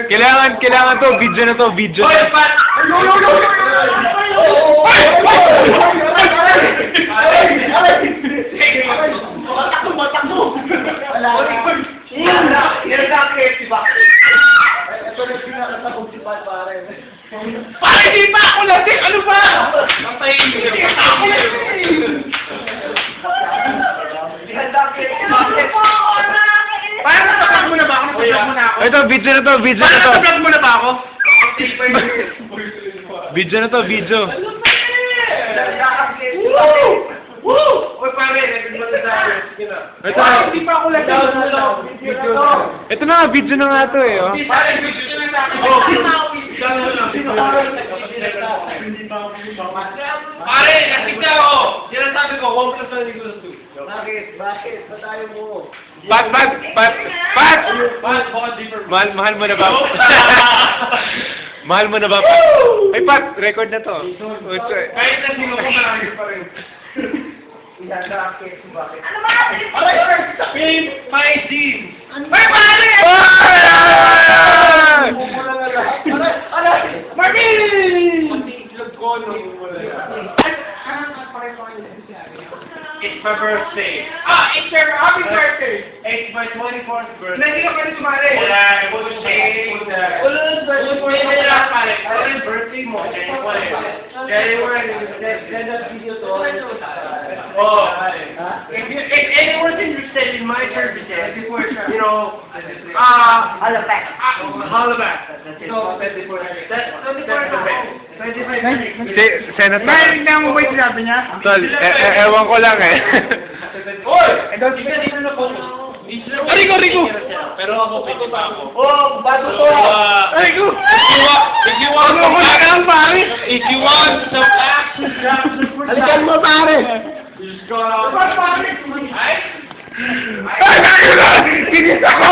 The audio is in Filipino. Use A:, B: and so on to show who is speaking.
A: Kailangan to, video na to, video.
B: Hoy, Pat! Matak mo! Wala ka. Yan ang KFC ba? Ito na pinakatakot si Pat, pare. Pare, di pa ako lasing! Ano ba? Matayin mo yun. Ako lasing! Handa ang KFC ba? Pare, nasa-vlog mo na ba ako? Nasa-vlog mo na ako?
A: Ito, video na to, video na to.
B: Nasa-vlog mo na ba ako?
A: Video na to, video.
B: Woo! Woo! Uy, pare, naging mo na sa akin. Sige na.
A: Ito na.
B: Hindi pa ako lasing.
A: Ito na, video na nga to eh, oh.
B: Pare, video na sa akin. Pare, nakita ako. Sinasabi ko, 1 plus 1 equals 2. Bakit? Bakit? Ba't tayo mo?
A: Pat! Mahal mo na ba? Mahal mo na ba, Pat? Ay, Pat, record na to.
B: Kahit na sino ko, marami pa rin. Ihanda ang keso, bakit? Ano ba? Aray! Pimp my jeans! Ay, pare! Aray! Marvin! Pati-itlog ko, no? It's my birthday. It's your happy birthday. It's my 24th birthday. Hindi ka pa rin sumali. Wala, birthday. Wala, birthday mo. January. Send that video to all. Oh. If anyone's interested in my services, you know, holla back. Holla back. So, 24. That's 25.
A: Senator.
B: Hindi mo ba yung sinabi niya?
A: Tol, ewan ko lang eh.
B: Oy! Dito na po. Rico! Pero ako, pito pa ako. Oh, bago to! Rico! If you want some action,
A: Halikan mo, pare!
B: just go out. Ay!
A: Ay, ayun na! Kinis ako!